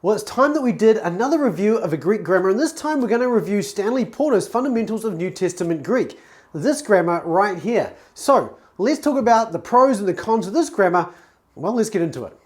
Well, it's time that we did another review of a Greek grammar, and this time we're going to review Stanley Porter's Fundamentals of New Testament Greek. This grammar right here. So, let's talk about the pros and the cons of this grammar. Well, let's get into it.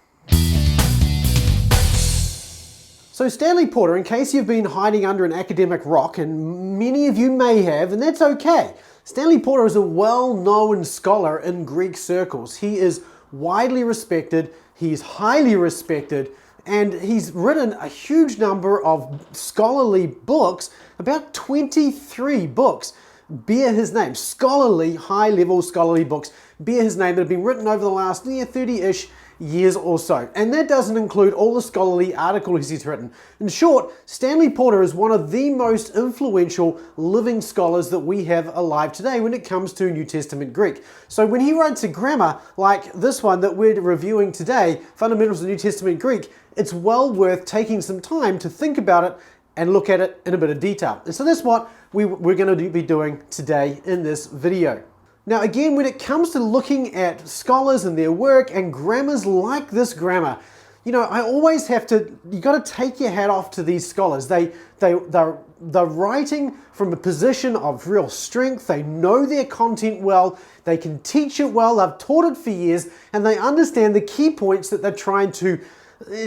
So Stanley Porter, in case you've been hiding under an academic rock, and many of you may have, and that's okay. Stanley Porter is a well-known scholar in Greek circles. He is widely respected, he's highly respected, and he's written a huge number of scholarly books. About 23 books bear his name. Scholarly, high-level scholarly books bear his name that have been written over the last 30-ish years or so. And that doesn't include all the scholarly articles he's written. In short, Stanley Porter is one of the most influential living scholars that we have alive today when it comes to New Testament Greek. So when he writes a grammar like this one that we're reviewing today, Fundamentals of New Testament Greek, it's well worth taking some time to think about it and look at it in a bit of detail. And so that's what we're going to be doing today in this video. Now again, when it comes to looking at scholars and their work and grammars like this grammar, you know, I always have to, you got to take your hat off to these scholars. They're writing from a position of real strength. They know their content well. They can teach it well. They've taught it for years, and they understand the key points that they're trying to,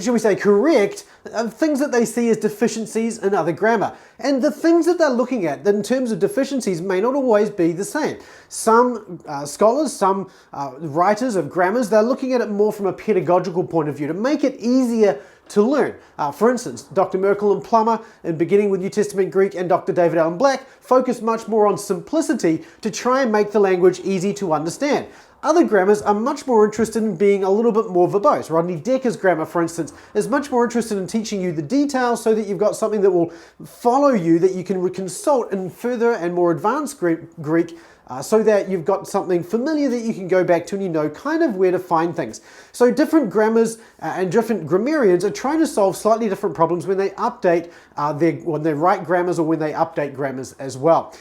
shall we say, correct, things that they see as deficiencies in other grammar. And the things that they're looking at in terms of deficiencies may not always be the same. Some scholars, some writers of grammars, they're looking at it more from a pedagogical point of view to make it easier to learn. For instance, Dr. Merkel and Plummer, in Beginning with New Testament Greek, and Dr. David Allen Black focus much more on simplicity to try and make the language easy to understand. Other grammars are much more interested in being a little bit more verbose. Rodney Decker's grammar, for instance, is much more interested in teaching you the details so that you've got something that will follow you, that you can consult in further and more advanced Greek, so that you've got something familiar that you can go back to and you know kind of where to find things. So different grammars and different grammarians are trying to solve slightly different problems when they update when they write grammars or when they update grammars as well.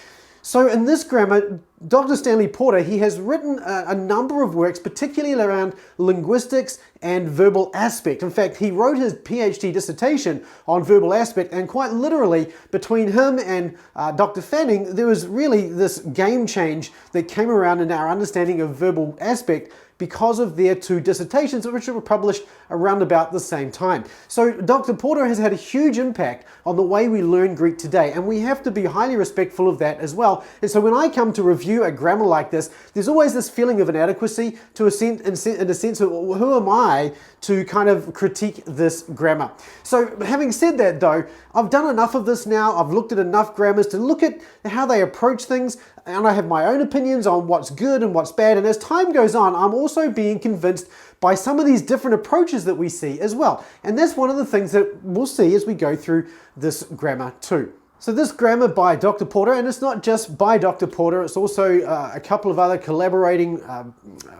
So in this grammar, Dr. Stanley Porter, he has written a number of works, particularly around linguistics and verbal aspect. In fact, he wrote his PhD dissertation on verbal aspect, and quite literally, between him and Dr. Fanning, there was really this game change that came around in our understanding of verbal aspect because of their two dissertations, which were published around about the same time. So Dr. Porter has had a huge impact on the way we learn Greek today, and we have to be highly respectful of that as well. And so when I come to review a grammar like this, there's always this feeling of inadequacy in a sense of who am I to kind of critique this grammar. So having said that though, I've done enough of this now. I've looked at enough grammars to look at how they approach things, and I have my own opinions on what's good and what's bad. And as time goes on, I'm also being convinced by some of these different approaches that we see as well. And that's one of the things that we'll see as we go through this grammar too. So this grammar by Dr. Porter, and it's not just by Dr. Porter, it's also a couple of other collaborating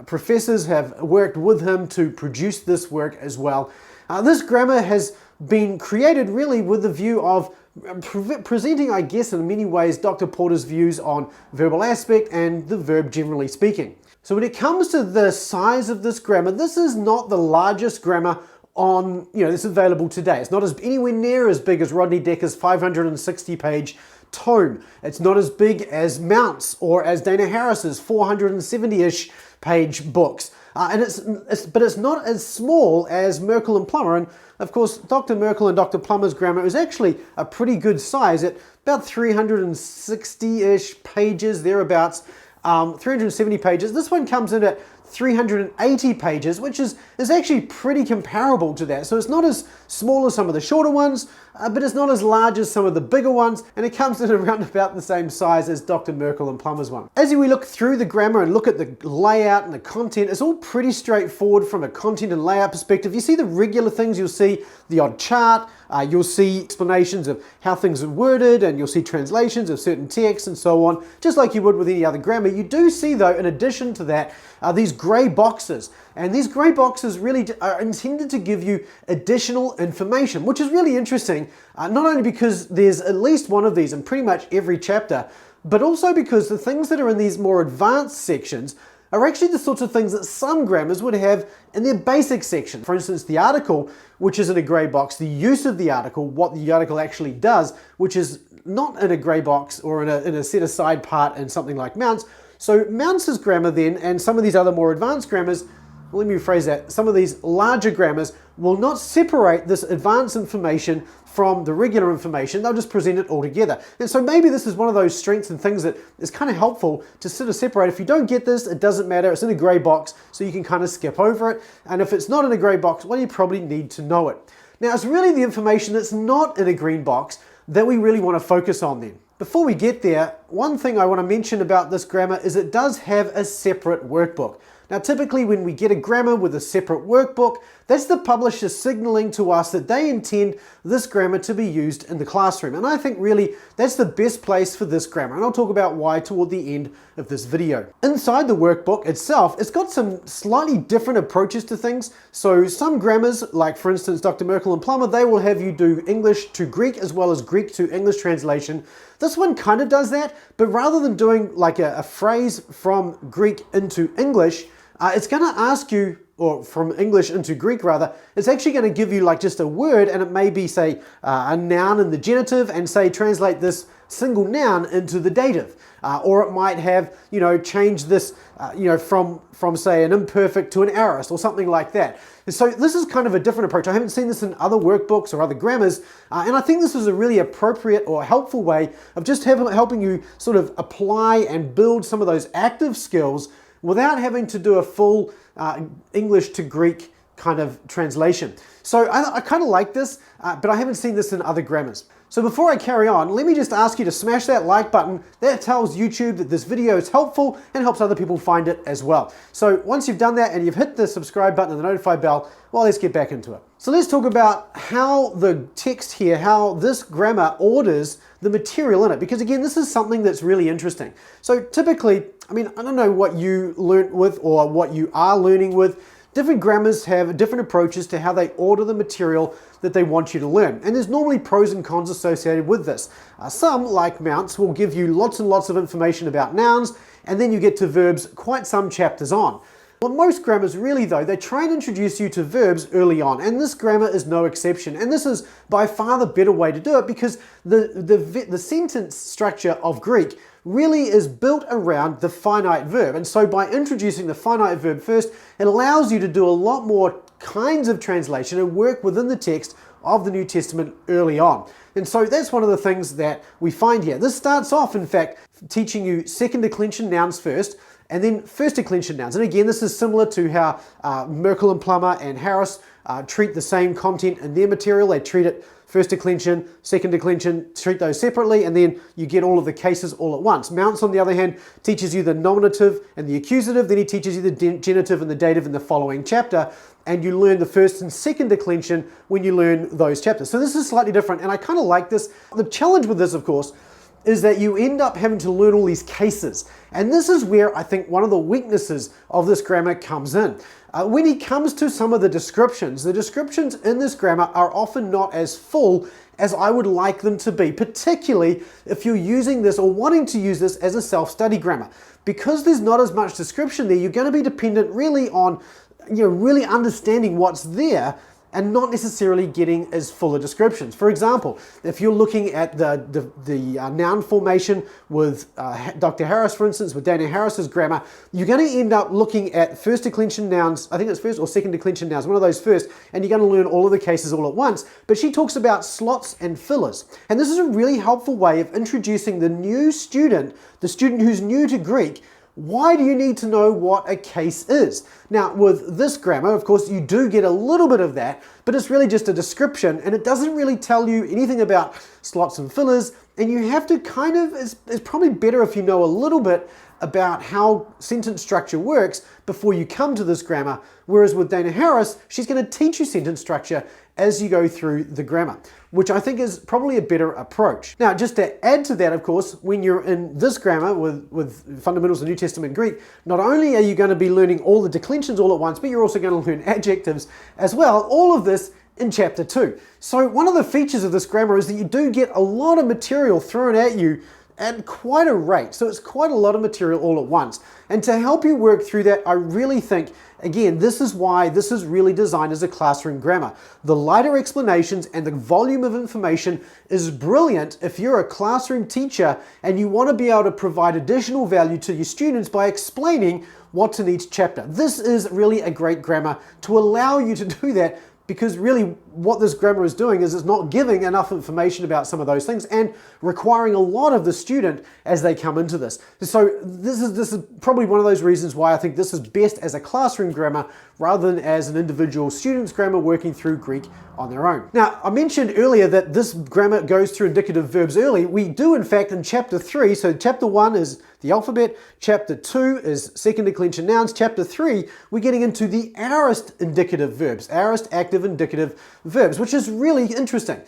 professors have worked with him to produce this work as well. This grammar has been created really with the view of presenting, I guess, in many ways, Dr. Porter's views on verbal aspect and the verb generally speaking. So when it comes to the size of this grammar, this is not the largest grammar on, that's available today. It's not anywhere near as big as Rodney Decker's 560-page tome. It's not as big as Mount's or as Dana Harris's 470-ish page books. But it's not as small as Merkel and Plummer. And of course, Dr. Merkel and Dr. Plummer's grammar is actually a pretty good size at about 360-ish pages, thereabouts, 370 pages. This one comes in at 380 pages, which is actually pretty comparable to that. So it's not as small as some of the shorter ones, but it's not as large as some of the bigger ones, and it comes in around about the same size as Dr. Merkel and Plummer's one. As we look through the grammar and look at the layout and the content, it's all pretty straightforward from a content and layout perspective. You see the regular things, you'll see the odd chart, you'll see explanations of how things are worded, and you'll see translations of certain texts and so on, just like you would with any other grammar. You do see, though, in addition to that, these grey boxes. And these grey boxes really are intended to give you additional information, which is really interesting, not only because there's at least one of these in pretty much every chapter, but also because the things that are in these more advanced sections are actually the sorts of things that some grammars would have in their basic section. For instance, the article, which is in a grey box, the use of the article, what the article actually does, which is not in a grey box or in a set aside part in something like Mounts. So Mounts' grammar then, and some of these other more advanced grammars, let me rephrase that, some of these larger grammars will not separate this advanced information from the regular information, they'll just present it all together. And so maybe this is one of those strengths and things that is kind of helpful to sort of separate. If you don't get this, it doesn't matter, it's in a grey box, so you can kind of skip over it. And if it's not in a grey box, well, you probably need to know it. Now, it's really the information that's not in a green box that we really want to focus on then. Before we get there, one thing I want to mention about this grammar is it does have a separate workbook. Now, typically when we get a grammar with a separate workbook, that's the publisher signaling to us that they intend this grammar to be used in the classroom. And I think really that's the best place for this grammar. And I'll talk about why toward the end of this video. Inside the workbook itself, it's got some slightly different approaches to things. So some grammars, like for instance, Dr. Merkel and Plummer, they will have you do English to Greek as well as Greek to English translation. This one kind of does that, but rather than doing like a phrase from Greek into English, it's going to ask you, or from English into Greek rather, it's actually going to give you like just a word, and it may be say a noun in the genitive and say translate this single noun into the dative. Or it might have, change this, from say an imperfect to an aorist or something like that. And so this is kind of a different approach. I haven't seen this in other workbooks or other grammars, and I think this is a really appropriate or helpful way of just helping you sort of apply and build some of those active skills without having to do a full English to Greek kind of translation. So I kind of like this, but I haven't seen this in other grammars. So before I carry on, let me just ask you to smash that like button. That tells YouTube that this video is helpful and helps other people find it as well. So once you've done that and you've hit the subscribe button and the notify bell, well, let's get back into it. So let's talk about how the text here, how this grammar orders the material in it, because again, this is something that's really interesting. So typically, I don't know what you learnt with or what you are learning with. Different grammars have different approaches to how they order the material that they want you to learn. And there's normally pros and cons associated with this. Some, like Mounts, will give you lots and lots of information about nouns, and then you get to verbs quite some chapters on. Well, most grammars really though, they try and introduce you to verbs early on, and this grammar is no exception. And this is by far the better way to do it because the sentence structure of Greek really is built around the finite verb. And so by introducing the finite verb first, it allows you to do a lot more kinds of translation and work within the text of the New Testament early on. And so that's one of the things that we find here. This starts off, in fact, teaching you second declension nouns first, and then first declension nouns. And again, this is similar to how Merkel and Plummer and Harris treat the same content in their material. They treat it first declension, second declension, treat those separately, and then you get all of the cases all at once. Mounts, on the other hand, teaches you the nominative and the accusative, then he teaches you the genitive and the dative in the following chapter, and you learn the first and second declension when you learn those chapters. So this is slightly different, and I kind of like this. The challenge with this, of course, is that you end up having to learn all these cases. And this is where I think one of the weaknesses of this grammar comes in. When it comes to some of the descriptions in this grammar are often not as full as I would like them to be, particularly if you're using this or wanting to use this as a self-study grammar. Because there's not as much description there, you're going to be dependent really on really understanding what's there and not necessarily getting as full of descriptions. For example, if you're looking at the noun formation with Dr. Harris, for instance, with Dana Harris's grammar, you're going to end up looking at first declension nouns, I think it's first or second declension nouns, one of those first, and you're going to learn all of the cases all at once. But she talks about slots and fillers. And this is a really helpful way of introducing the new student, the student who's new to Greek. Why do you need to know what a case is? Now, with this grammar, of course, you do get a little bit of that, but it's really just a description, and it doesn't really tell you anything about slots and fillers, and you have to kind of, it's probably better if you know a little bit about how sentence structure works before you come to this grammar, whereas with Dana Harris, she's going to teach you sentence structure as you go through the grammar, which I think is probably a better approach. Now, just to add to that, of course, when you're in this grammar with Fundamentals of New Testament Greek, not only are you going to be learning all the declensions all at once, but you're also going to learn adjectives as well, all of this in chapter 2. So one of the features of this grammar is that you do get a lot of material thrown at you at quite a rate. So it's quite a lot of material all at once. And to help you work through that, I really think, again, this is why this is really designed as a classroom grammar. The lighter explanations and the volume of information is brilliant if you're a classroom teacher and you want to be able to provide additional value to your students by explaining what's in each chapter. This is really a great grammar to allow you to do that, because really what this grammar is doing is it's not giving enough information about some of those things and requiring a lot of the student as they come into this. So this is probably one of those reasons why I think this is best as a classroom grammar rather than as an individual student's grammar working through Greek on their own. Now, I mentioned earlier that this grammar goes through indicative verbs early. We do, in fact, in chapter 3. So chapter 1 is the alphabet, chapter 2 is second declension nouns, chapter 3 we're getting into the aorist indicative verbs, aorist active indicative verbs, which is really interesting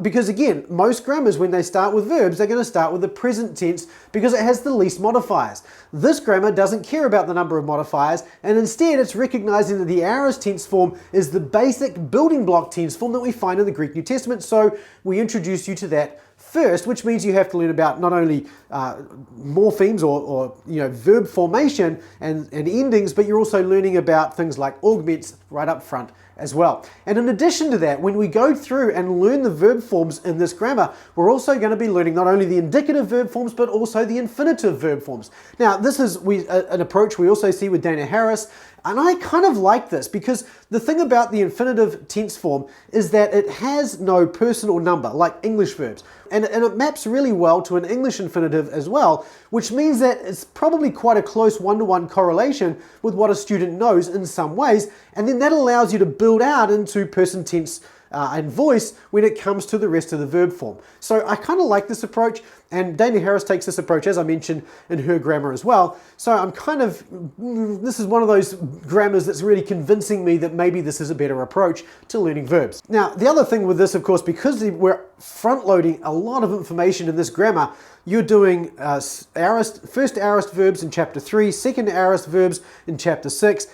because again, most grammars when they start with verbs, they're going to start with the present tense because it has the least modifiers. This grammar doesn't care about the number of modifiers, and instead it's recognizing that the aorist tense form is the basic building block tense form that we find in the Greek New Testament. So we introduce you to that first, which means you have to learn about not only morphemes or verb formation and endings, but you're also learning about things like augments right up front as well. And in addition to that, when we go through and learn the verb forms in this grammar, we're also going to be learning not only the indicative verb forms, but also the infinitive verb forms. Now, this is an approach we also see with Dana Harris, and I kind of like this because the thing about the infinitive tense form is that it has no person or number like English verbs. And it maps really well to an English infinitive as well, which means that it's probably quite a close one-to-one correlation with what a student knows in some ways. And then that allows you to build out into person tense and voice when it comes to the rest of the verb form. So I kind of like this approach, and Dana Harris takes this approach, as I mentioned, in her grammar as well. So I'm kind of, this is one of those grammars that's really convincing me that maybe this is a better approach to learning verbs. Now, the other thing with this, of course, because we're front-loading a lot of information in this grammar, you're doing first aorist verbs in chapter 3, second aorist verbs in chapter 6,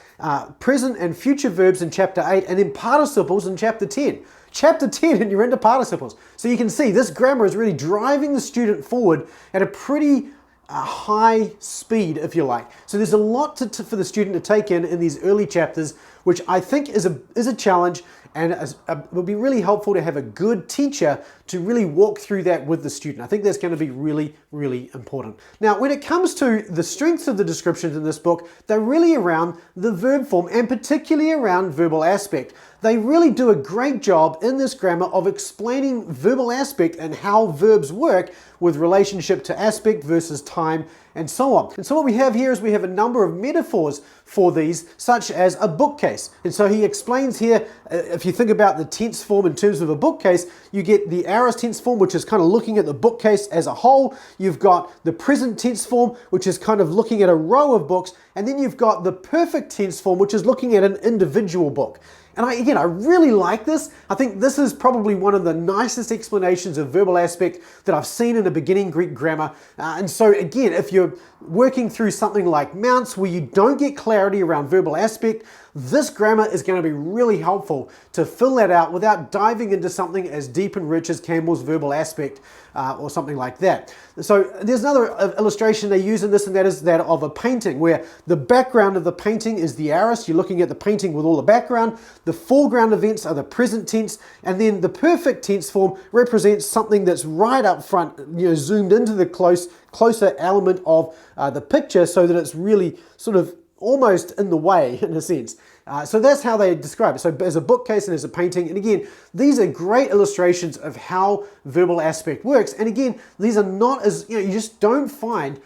present and future verbs in chapter 8, and then participles in chapter 10. Chapter 10 and you're into participles. So you can see this grammar is really driving the student forward at a pretty high speed, if you like. So there's a lot for the student to take in these early chapters, which I think is a challenge, and it will be really helpful to have a good teacher to really walk through that with the student. I think that's going to be really, really important. Now, when it comes to the strengths of the descriptions in this book, they're really around the verb form and particularly around verbal aspect. They really do a great job in this grammar of explaining verbal aspect and how verbs work with relationship to aspect versus time and so on. And so what we have here is we have a number of metaphors for these, such as a bookcase. And so he explains here, if you think about the tense form in terms of a bookcase, you get the aorist tense form, which is kind of looking at the bookcase as a whole. You've got the present tense form, which is kind of looking at a row of books. And then you've got the perfect tense form, which is looking at an individual book. And I really like this. I think this is probably one of the nicest explanations of verbal aspect that I've seen in a beginning Greek grammar. And so again, if you're working through something like mounts where you don't get clarity around verbal aspect, this grammar is going to be really helpful to fill that out without diving into something as deep and rich as Campbell's verbal aspect or something like that. So there's another illustration they use in this, and that is that of a painting, where the background of the painting is the aorist. You're looking at the painting with all the background. The foreground events are the present tense, and then the perfect tense form represents something that's right up front, zoomed into the closer element of the picture so that it's really sort of almost in the way, in a sense. So that's how they describe it. So as a bookcase and as a painting. And again, these are great illustrations of how verbal aspect works. And again, these are not as, you just don't find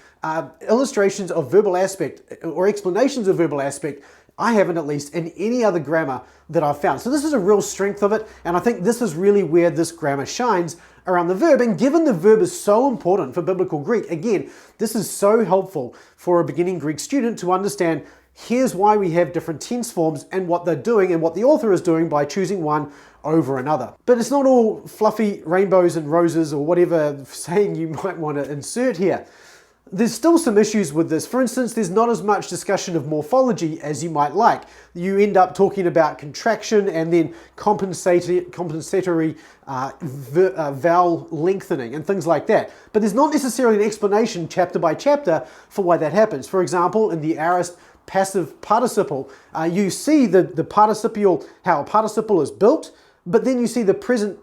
illustrations of verbal aspect or explanations of verbal aspect, I haven't at least, in any other grammar that I've found. So this is a real strength of it. And I think this is really where this grammar shines around the verb. And given the verb is so important for biblical Greek, again, this is so helpful for a beginning Greek student to understand here's why we have different tense forms and what they're doing and what the author is doing by choosing one over another. But it's not all fluffy rainbows and roses or whatever saying you might want to insert here. There's still some issues with this. For instance, there's not as much discussion of morphology as you might like. You end up talking about contraction and then compensatory vowel lengthening and things like that. But there's not necessarily an explanation chapter by chapter for why that happens. For example, in the aorist passive participle, you see the participial, how a participle is built, but then you see the present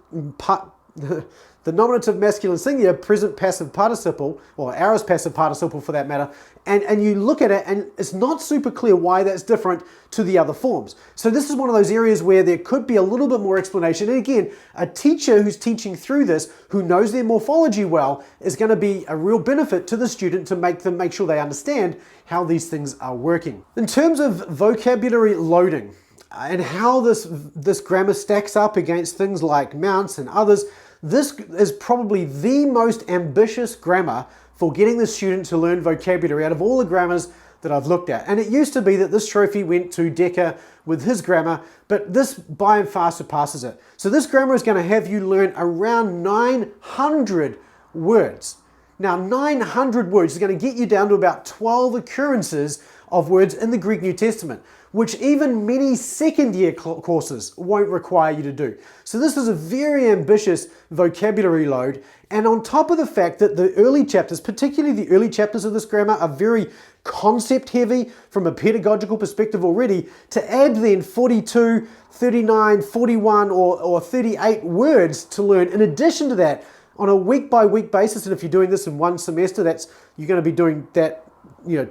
the nominative masculine singular present passive participle, or aorist passive participle for that matter, and you look at it and it's not super clear why that's different to the other forms. So this is one of those areas where there could be a little bit more explanation. And again, a teacher who's teaching through this, who knows their morphology well, is going to be a real benefit to the student to make sure they understand how these things are working. In terms of vocabulary loading and how this grammar stacks up against things like mounts and others, this is probably the most ambitious grammar for getting the student to learn vocabulary out of all the grammars that I've looked at. And it used to be that this trophy went to Decker with his grammar, but this by and far surpasses it. So this grammar is going to have you learn around 900 words. Now 900 words is going to get you down to about 12 occurrences of words in the Greek New Testament, which even many second year courses won't require you to do. So this is a very ambitious vocabulary load. And on top of the fact that the early chapters, particularly the early chapters of this grammar, are very concept heavy from a pedagogical perspective already, to add then 42, 39, 41 or 38 words to learn in addition to that on a week by week basis. And if you're doing this in one semester, you're going to be doing that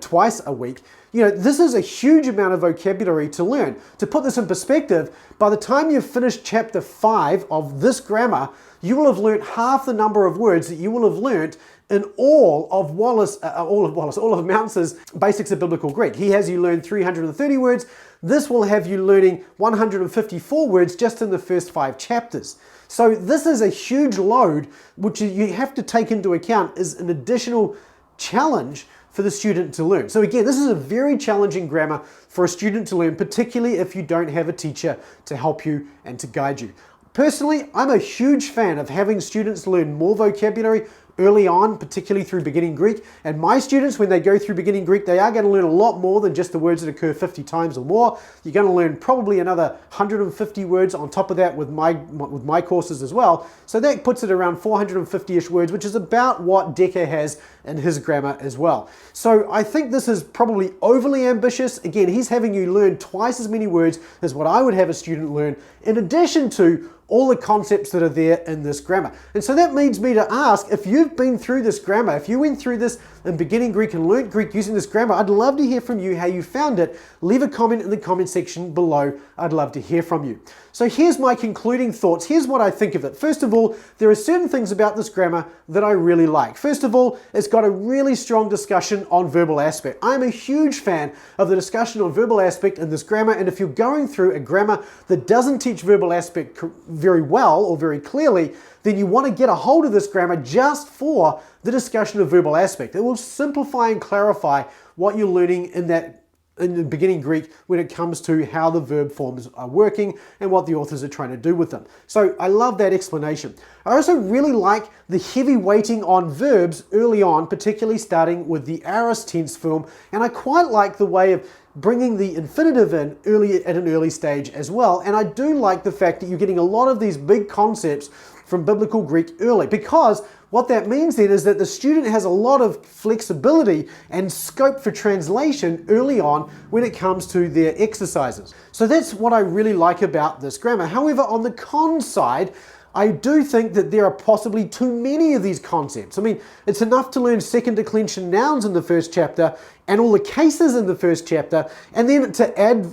twice a week. This is a huge amount of vocabulary to learn. To put this in perspective, by the time you've finished chapter 5 of this grammar, you will have learnt half the number of words that you will have learnt in all of Mounce's Basics of Biblical Greek. He has you learn 330 words. This will have you learning 154 words just in the first 5 chapters. So this is a huge load, which you have to take into account as an additional challenge for the student to learn. So again, this is a very challenging grammar for a student to learn, particularly if you don't have a teacher to help you and to guide you. Personally, I'm a huge fan of having students learn more vocabulary early on, particularly through beginning Greek. And my students, when they go through beginning Greek, they are going to learn a lot more than just the words that occur 50 times or more. You're going to learn probably another 150 words on top of that with my courses as well. So that puts it around 450-ish words, which is about what Decker has in his grammar as well. So I think this is probably overly ambitious. Again, he's having you learn twice as many words as what I would have a student learn, in addition to all the concepts that are there in this grammar. And so that leads me to ask, if you've been through this grammar, if you went through this in beginning Greek and learnt Greek using this grammar, I'd love to hear from you how you found it. Leave a comment in the comment section below. I'd love to hear from you. So here's my concluding thoughts. Here's what I think of it. First of all, there are certain things about this grammar that I really like. First of all, it's got a really strong discussion on verbal aspect. I'm a huge fan of the discussion on verbal aspect in this grammar, and if you're going through a grammar that doesn't teach verbal aspect very well or very clearly, then you want to get a hold of this grammar just for the discussion of verbal aspect. It will simplify and clarify what you're learning in the beginning Greek when it comes to how the verb forms are working and what the authors are trying to do with them. So I love that explanation. I also really like the heavy weighting on verbs early on, particularly starting with the aorist tense form, and I quite like the way of bringing the infinitive in at an early stage as well. And I do like the fact that you're getting a lot of these big concepts from biblical Greek early, because what that means then is that the student has a lot of flexibility and scope for translation early on when it comes to their exercises. So that's what I really like about this grammar. However, on the con side, I do think that there are possibly too many of these concepts. I mean, it's enough to learn second declension nouns in the first chapter and all the cases in the first chapter, and then to add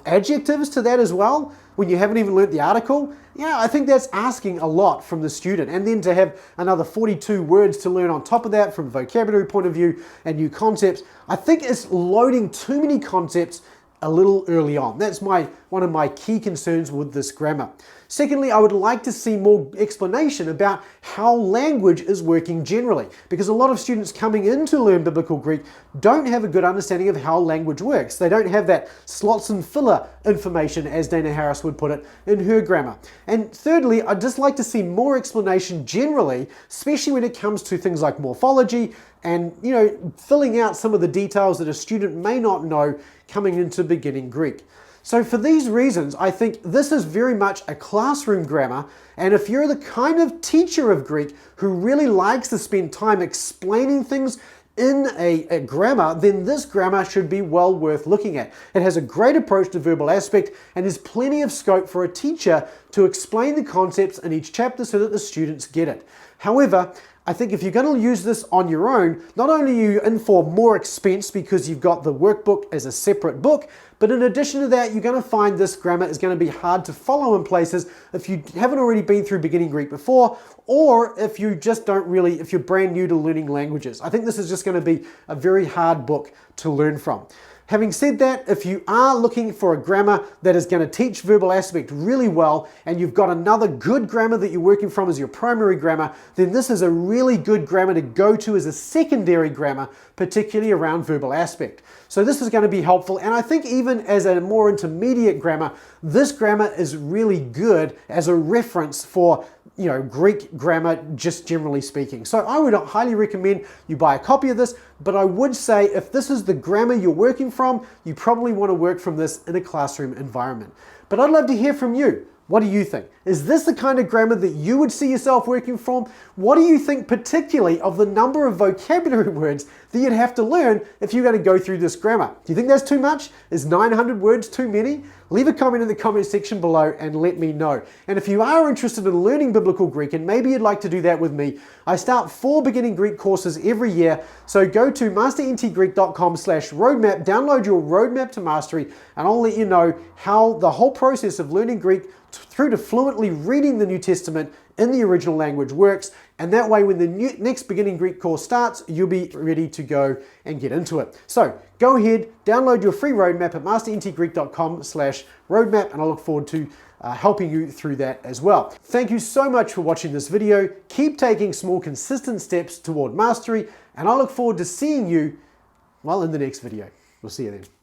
adjectives to that as well when you haven't even learnt the article. Yeah, I think that's asking a lot from the student. And then to have another 42 words to learn on top of that from a vocabulary point of view and new concepts, I think it's loading too many concepts a little early on. That's one of my key concerns with this grammar. Secondly, I would like to see more explanation about how language is working generally, because a lot of students coming in to learn Biblical Greek don't have a good understanding of how language works. They don't have that slots and filler information, as Dana Harris would put it in her grammar. And thirdly, I'd just like to see more explanation generally, especially when it comes to things like morphology and, filling out some of the details that a student may not know coming into beginning Greek. So for these reasons, I think this is very much a classroom grammar, and if you're the kind of teacher of Greek who really likes to spend time explaining things in a grammar, then this grammar should be well worth looking at. It has a great approach to verbal aspect and there's plenty of scope for a teacher to explain the concepts in each chapter so that the students get it. However, I think if you're going to use this on your own, not only are you in for more expense because you've got the workbook as a separate book, but in addition to that, you're going to find this grammar is going to be hard to follow in places if you haven't already been through beginning Greek before, or if you just if you're brand new to learning languages. I think this is just going to be a very hard book to learn from. Having said that, if you are looking for a grammar that is going to teach verbal aspect really well, and you've got another good grammar that you're working from as your primary grammar, then this is a really good grammar to go to as a secondary grammar, particularly around verbal aspect. So this is going to be helpful, and I think even as a more intermediate grammar, this grammar is really good as a reference for Greek grammar, just generally speaking. So I would highly recommend you buy a copy of this, but I would say if this is the grammar you're working from, you probably want to work from this in a classroom environment. But I'd love to hear from you. What do you think? Is this the kind of grammar that you would see yourself working from? What do you think particularly of the number of vocabulary words that you'd have to learn if you're going to go through this grammar? Do you think that's too much? Is 900 words too many? Leave a comment in the comment section below and let me know. And if you are interested in learning Biblical Greek, and maybe you'd like to do that with me, I start 4 beginning Greek courses every year. So go to masterntgreek.com/roadmap, download your roadmap to mastery, and I'll let you know how the whole process of learning Greek through to fluently reading the New Testament in the original language works, and that way when the next beginning Greek course starts, you'll be ready to go and get into it. So go ahead, download your free roadmap at masterntgreek.com/roadmap, and I look forward to helping you through that as well. Thank you so much for watching this video. Keep taking small, consistent steps toward mastery, and I look forward to seeing you, in the next video. We'll see you then.